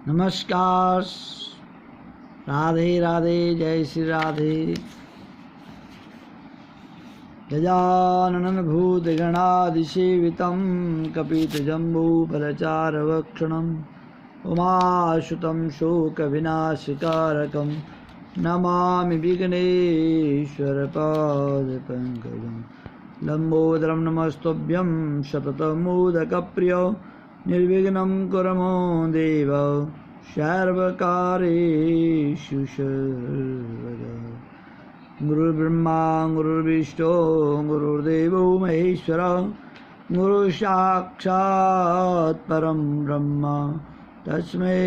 नमस्कार, राधे राधे, जय श्री राधे। गजानन भूतगणादिसेवितं कपितजम्बूफलचारुभक्षणं उमासुतं शोकविनाशकारकं नमामि विघ्नेश्वरपादपङ्कजं। लम्बोदरं नमस्तुभ्यं शततमोदकप्रियो निर्विघ्नं कुरु मो देव सर्वकार्येषु सर्वदा। गुरुर्ब्रह्मा गुरुर्विष्णु गुरुर्देवो महेश्वर गुरु साक्षात् परं ब्रह्म तस्मै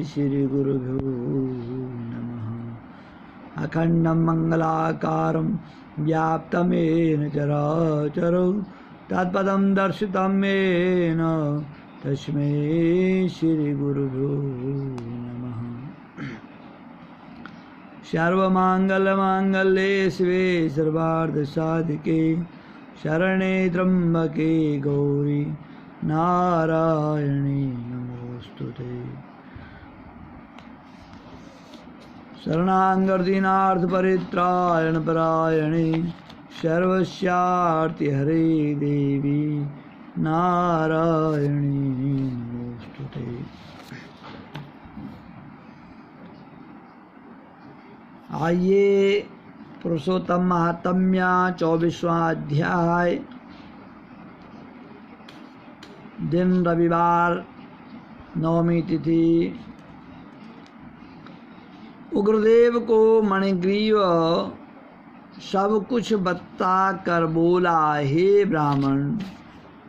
श्री गुरुभ्यो नमः। अखण्डं मंगलाकारं व्याप्तं येन चराचरं तत्पदं दर्शितं येन तस्मै श्री गुरुभ्यो नमः। सर्वमांगल्ये शिवे सर्वार्थसाधिके शरणे त्र्यंबके गौरी नारायणी नमोस्तुते। शरणागतदीनार्तपरित्रायणपरायणे सर्वस्यार्ति हरे देवी नारायणी नमोस्तुते। आइए पुरुषोत्तम महात्म्य 24वां अध्याय, दिन रविवार, नवमी तिथि। उग्रदेव को मणिग्रीव सब कुछ बता कर बोला, हे ब्राह्मण,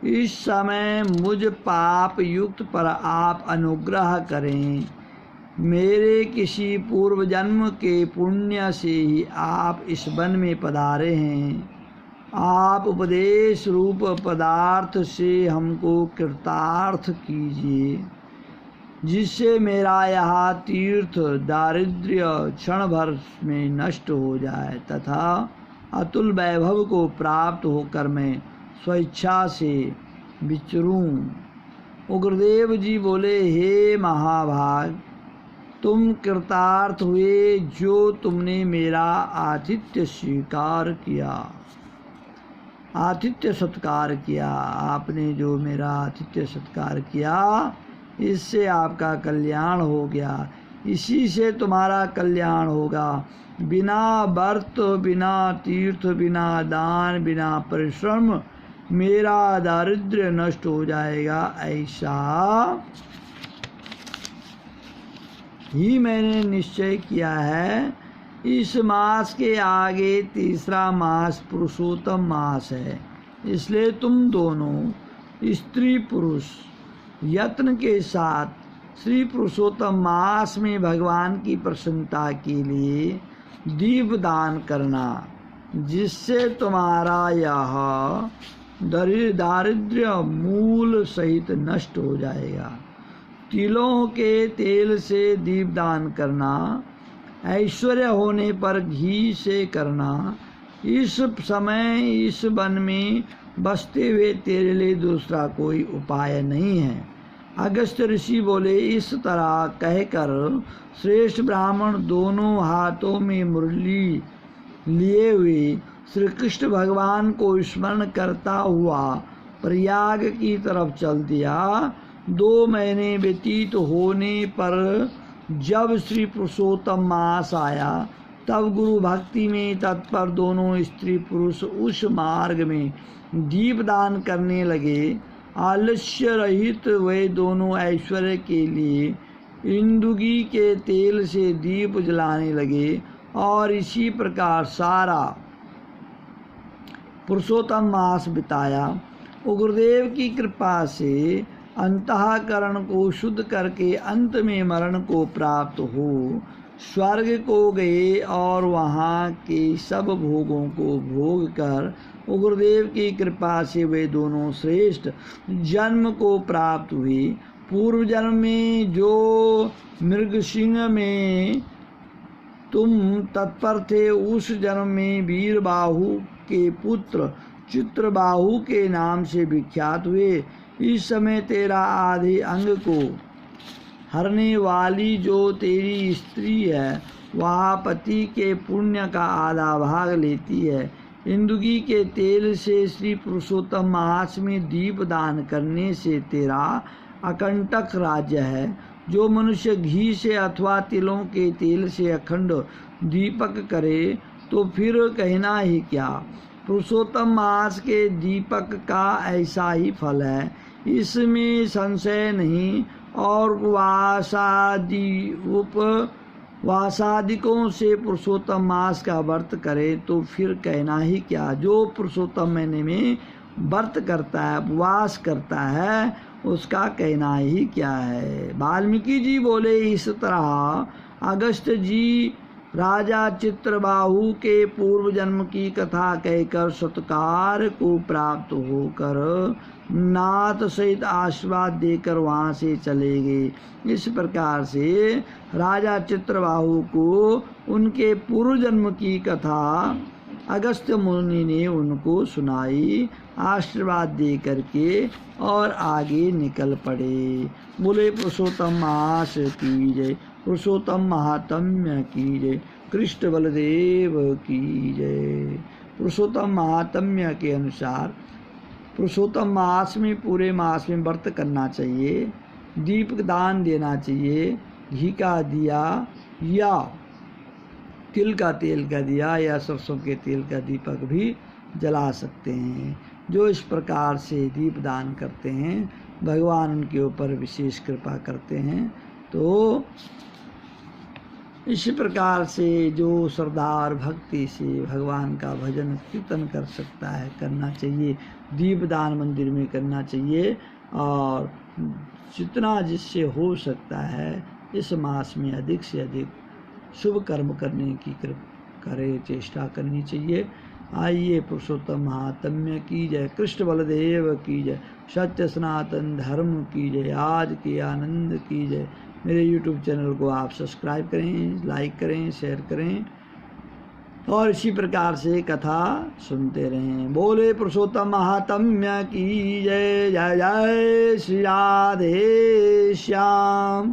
इस समय मुझ पाप युक्त पर आप अनुग्रह करें। मेरे किसी पूर्व जन्म के पुण्य से ही आप इस वन में पधारे हैं। आप उपदेश रूप पदार्थ से हमको कृतार्थ कीजिए, जिससे मेरा यह तीर्थ दारिद्र्य क्षण भर में नष्ट हो जाए तथा अतुल वैभव को प्राप्त होकर मैं स्वेच्छा से विचरूं। उग्रदेव जी बोले, हे महाभाग, तुम कृतार्थ हुए जो तुमने मेरा आतिथ्य स्वीकार किया, आतिथ्य सत्कार किया। आपने जो मेरा आतिथ्य सत्कार किया, इससे आपका कल्याण हो गया, इसी से तुम्हारा कल्याण होगा। बिना व्रत, बिना तीर्थ, बिना दान, बिना परिश्रम मेरा दारिद्र्य नष्ट हो जाएगा, ऐसा ही मैंने निश्चय किया है। इस मास के आगे तीसरा मास पुरुषोत्तम मास है, इसलिए तुम दोनों स्त्री पुरुष यत्न के साथ श्री पुरुषोत्तम मास में भगवान की प्रसन्नता के लिए दीप दान करना, जिससे तुम्हारा यह दारिद्र्य मूल सहित नष्ट हो जाएगा। तिलों के तेल से दीपदान करना, ऐश्वर्य होने पर घी से करना। इस समय इस वन में बसते हुए तेरे लिए दूसरा कोई उपाय नहीं है। अगस्त ऋषि बोले, इस तरह कहकर श्रेष्ठ ब्राह्मण दोनों हाथों में मुरली लिए हुए श्री कृष्ण भगवान को स्मरण करता हुआ प्रयाग की तरफ चल दिया। 2 महीने व्यतीत होने पर जब श्री पुरुषोत्तम मास आया, तब गुरु भक्ति में तत्पर दोनों स्त्री पुरुष उस मार्ग में दीपदान करने लगे। आलस्य रहित वे दोनों ऐश्वर्य के लिए इंदुगी के तेल से दीप जलाने लगे और इसी प्रकार सारा पुरुषोत्तम मास बिताया। उग्रदेव की कृपा से अंतःकरण को शुद्ध करके अंत में मरण को प्राप्त हो स्वर्ग को गए और वहाँ के सब भोगों को भोग कर उग्रदेव की कृपा से वे दोनों श्रेष्ठ जन्म को प्राप्त हुए। पूर्व जन्म में जो मृगसिंह में तुम तत्पर थे, उस जन्म में वीरबाहु के पुत्र चित्रबाहु के नाम से विख्यात हुए। इस समय तेरा आधे अंग को हरने वाली जो तेरी स्त्री है वह पति के पुण्य का आधा भाग लेती है। इंदुकी के तेल से श्री पुरुषोत्तम मास में दीप दान करने से तेरा अकंटक राज्य है। जो मनुष्य घी से अथवा तिलों के तेल से अखंड दीपक करे तो फिर कहना ही क्या। पुरुषोत्तम मास के दीपक का ऐसा ही फल है, इसमें संशय नहीं। और उपवासादिकों से पुरुषोत्तम मास का व्रत करे तो फिर कहना ही क्या। जो पुरुषोत्तम महीने में व्रत करता है, उपवास करता है, उसका कहना ही क्या है। वाल्मीकि जी बोले, इस तरह अगस्त्य जी राजा चित्रबाहु के पूर्व जन्म की कथा कहकर सत्कार को प्राप्त होकर नाथ सहित आशीर्वाद देकर वहाँ से चले गए। इस प्रकार से राजा चित्रबाहु को उनके पूर्व जन्म की कथा अगस्त्य मुनि ने उनको सुनाई, आशीर्वाद दे करके और आगे निकल पड़े। बोले पुरुषोत्तम मास की जय, पुरुषोत्तम महात्म्य की जय, कृष्ण बलदेव की जय। पुरुषोत्तम महात्म्य के अनुसार पुरुषोत्तम मास में पूरे मास में व्रत करना चाहिए, दीप दान देना चाहिए, घी का दिया या तिल का तेल का दिया या सरसों के तेल का दीपक भी जला सकते हैं। जो इस प्रकार से दीप दान करते हैं भगवान उनके ऊपर विशेष कृपा करते हैं। तो इसी प्रकार से जो श्रद्धा और भक्ति से भगवान का भजन कीर्तन कर सकता है करना चाहिए, दीप दान मंदिर में करना चाहिए। और जितना जिससे हो सकता है इस मास में अधिक से अधिक शुभ कर्म करने की चेष्टा करनी चाहिए। आइए पुरुषोत्तम महात्म्य की जय, कृष्ण बलदेव की जय, सत्य सनातन धर्म की जय, आज के आनंद की जय। मेरे YouTube चैनल को आप सब्सक्राइब करें, लाइक करें, शेयर करें और इसी प्रकार से कथा सुनते रहें। बोले पुरुषोत्तम महात्म्य की जय। जय जय श्री राधे श्याम।